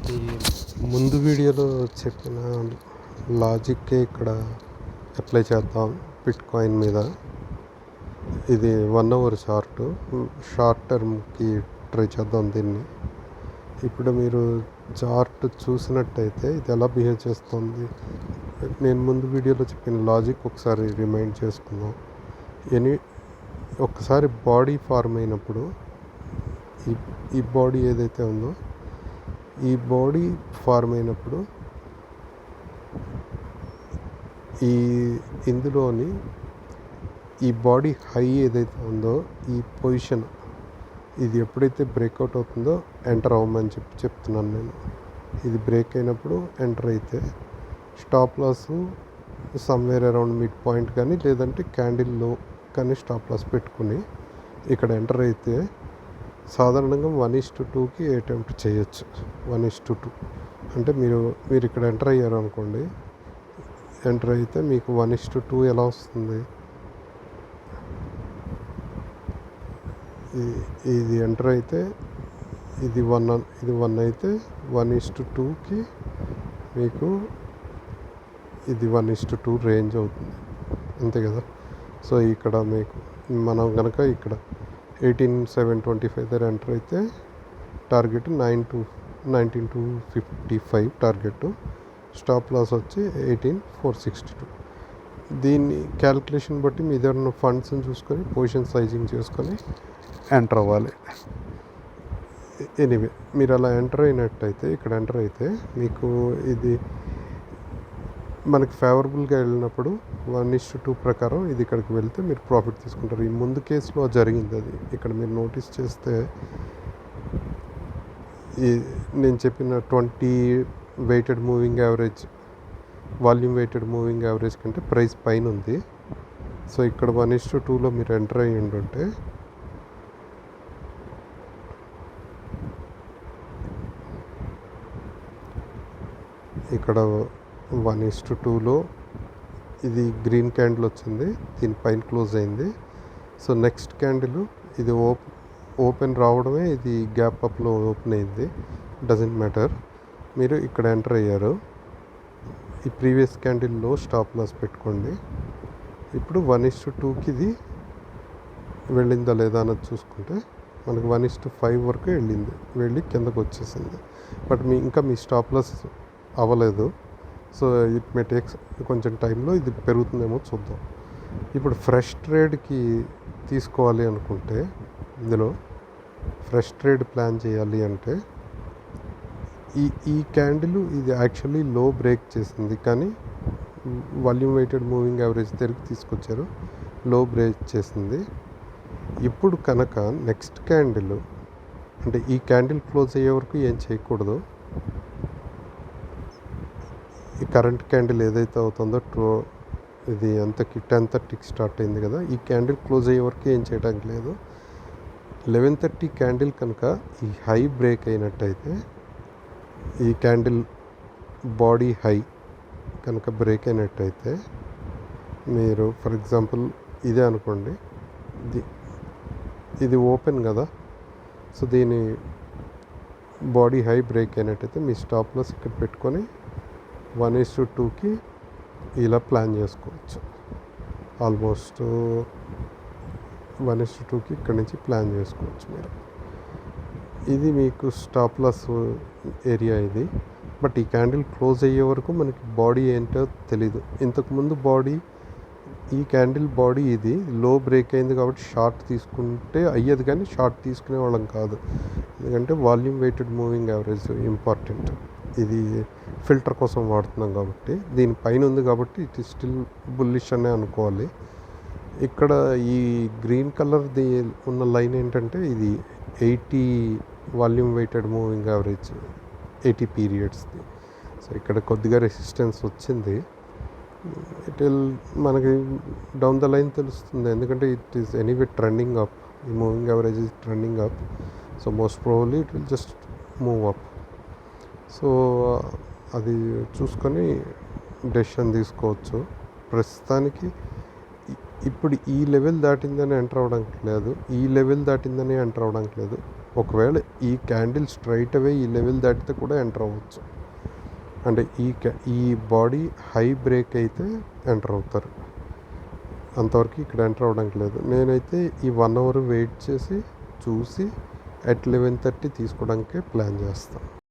ఈ ముందు వీడియోలో చెప్పిన లాజిక్కే ఇక్కడ అప్లై చేద్దాం బిట్ కాయిన్ మీద. ఇది 1 అవర్ షార్ట్ టర్మ్కి ట్రై చేద్దాం దీన్ని. ఇప్పుడు మీరు చార్ట్ చూసినట్టయితే ఇది ఎలా బిహేవ్ చేస్తుంది, నేను ముందు వీడియోలో చెప్పిన లాజిక్ ఒకసారి రిమైండ్ చేసుకుందాం. ఒక్కసారి బాడీ ఫార్మ్ అయినప్పుడు ఈ బాడీ ఏదైతే ఉందో, ఈ బాడీ ఫార్మ్ అయినప్పుడు ఇందులోని ఈ బాడీ హై ఏదైతే ఉందో, ఈ పొజిషన్ ఇది ఎప్పుడైతే బ్రేక్అవుట్ అవుతుందో ఎంటర్ అవ్వమని చెప్తున్నాను నేను. ఇది బ్రేక్ అయినప్పుడు ఎంటర్ అయితే stop loss somewhere around mid point కానీ లేదంటే క్యాండిల్లో కానీ స్టాప్ లాస్ పెట్టుకుని ఇక్కడ ఎంటర్ అయితే సాధారణంగా 1:2కి అటెంప్ట్ చేయొచ్చు. 1:2 అంటే మీరు ఇక్కడ ఎంటర్ అయ్యారు అనుకోండి, ఎంటర్ అయితే మీకు 1:2 ఎలా వస్తుంది? ఇది ఎంటర్ అయితే ఇది 1 అయితే 1:2కి మీకు ఇది 1:2 రేంజ్ అవుతుంది, అంతే కదా. సో ఇక్కడ మీకు మనం కనుక ఇక్కడ 18,725 దగ్గర ఎంటర్ అయితే టార్గెట్ 19,255 టార్గెట్, స్టాప్ లాస్ వచ్చి 18,462. దీన్ని క్యాలిక్యులేషన్ బట్టి మీ దగ్గర ఉన్న ఫండ్స్ని చూసుకొని పొజిషన్ సైజింగ్ చేసుకొని ఎంటర్ అవ్వాలి. ఎనీవే మీరు అలా ఎంటర్ అయినట్టయితే, ఇక్కడ ఎంటర్ అయితే మీకు ఇది మనకి ఫేవరబుల్గా వెళ్ళినప్పుడు 1:2 ప్రకారం ఇది ఇక్కడికి వెళ్తే మీరు ప్రాఫిట్ తీసుకుంటారు. ఈ ముందు కేసులో జరిగింది అది. ఇక్కడ మీరు నోటీస్ చేస్తే నేను చెప్పిన 20 weighted moving average, volume weighted moving average కంటే ప్రైస్ పైన ఉంది. సో ఇక్కడ 1:2లో మీరు ఎంటర్ అయ్యి ఉంటే ఇక్కడ 1:2లో ఇది గ్రీన్ క్యాండిల్ వచ్చింది, దీనిపైన క్లోజ్ అయింది. సో నెక్స్ట్ క్యాండిల్ ఇది ఓపెన్ రావడమే, ఇది గ్యాప్ అప్లో ఓపెన్ అయింది, డజంట్ మ్యాటర్. మీరు ఇక్కడ ఎంటర్ అయ్యారు, ఈ ప్రీవియస్ క్యాండిల్లో స్టాప్ లాస్ పెట్టుకోండి. ఇప్పుడు 1:2కి ఇది వెళ్ళిందా లేదా అన్నది చూసుకుంటే మనకు 1:5 వరకు వెళ్ళి కిందకు వచ్చేసింది. బట్ ఇంకా మీ స్టాప్ లాస్ అవ్వలేదు. సో ఇట్ మే టేక్స్ కొంచెం టైంలో ఇది పెరుగుతుందేమో చూద్దాం. ఇప్పుడు ఫ్రెష్ ట్రేడ్కి తీసుకోవాలి అనుకుంటే, ఇందులో ఫ్రెష్ ట్రేడ్ ప్లాన్ చేయాలి అంటే ఈ క్యాండిల్ ఇది యాక్చువల్లీ లో బ్రేక్ చేసింది, కానీ వాల్యూమ్ వెయిటెడ్ మూవింగ్ యావరేజ్ దగ్గరికి తీసుకొచ్చారు, లో బ్రేక్ చేసింది. ఇప్పుడు కనుక నెక్స్ట్ క్యాండిల్ అంటే ఈ క్యాండిల్ క్లోజ్ అయ్యే వరకు ఏం చేయకూడదు. ఈ కరెంట్ క్యాండిల్ ఏదైతే అవుతుందో ఇది అంతకి 10:30కి స్టార్ట్ అయింది కదా, ఈ క్యాండిల్ క్లోజ్ అయ్యే వరకు ఏం చేయడానికి లేదు. 11:30 క్యాండిల్ కనుక ఈ హై బ్రేక్ అయినట్టయితే, ఈ క్యాండిల్ బాడీ హై కనుక బ్రేక్ అయినట్టయితే, మీరు ఫర్ ఎగ్జాంపుల్ ఇదే అనుకోండి, ఇది ఓపెన్ కదా. సో దీని బాడీ హై బ్రేక్ అయినట్టయితే మీ స్టాప్ లాస్ ఇక్కడ పెట్టుకొని 1:2కి ఇలా ప్లాన్ చేసుకోవచ్చు. ఆల్మోస్ట్ 1:2కి ఇక్కడ నుంచి ప్లాన్ చేసుకోవచ్చు మీరు. ఇది మీకు స్టాప్ లాస్ ఏరియా ఇది. బట్ ఈ క్యాండిల్ క్లోజ్ అయ్యే వరకు మనకి బాడీ ఏంటో తెలీదు. ఇంతకుముందు ఈ క్యాండిల్ బాడీ ఇది లో బ్రేక్ అయింది కాబట్టి షార్ట్ తీసుకుంటే అయ్యేది, కానీ షార్ట్ తీసుకునే వాళ్ళం కాదు. ఎందుకంటే volume weighted moving average important. ఇది ఫిల్టర్ కోసం వాడుతున్నాం కాబట్టి, దీనిపైన ఉంది కాబట్టి ఇట్ ఈస్ స్టిల్ బుల్లిష్ అనే అనుకోవాలి. ఇక్కడ ఈ గ్రీన్ కలర్ది ఉన్న లైన్ ఏంటంటే ఇది 80 వాల్యూమ్ వెయిటెడ్ మూవింగ్ యావరేజ్, 80 పీరియడ్స్ది. సో ఇక్కడ కొద్దిగా రెసిస్టెన్స్ వచ్చింది. మనకి డౌన్ ద లైన్ తెలుస్తుంది, ఎందుకంటే it is anyway trending up. ఈ moving average is trending up. So most probably it will just move up. So అది చూసుకొని డెసిషన్ తీసుకోవచ్చు. ప్రస్తుతానికి ఇప్పుడు ఈ లెవెల్ దాటిందని ఎంటర్ అవ్వడానికి లేదు, ఈ లెవెల్ దాటిందని ఎంటర్ అవ్వడానికి లేదు. ఒకవేళ ఈ క్యాండిల్ స్ట్రైట్ అవే ఈ లెవెల్ దాటితే కూడా ఎంటర్ అవ్వచ్చు. అంటే ఈ బాడీ హై బ్రేక్ అయితే ఎంటర్ అవుతారు. అంతవరకు ఇక్కడ ఎంటర్ అవ్వడానికి లేదు. నేనైతే ఈ 1 అవర్ వెయిట్ చేసి చూసి అట్ 11:30 తీసుకోవడానికే ప్లాన్ చేస్తాను.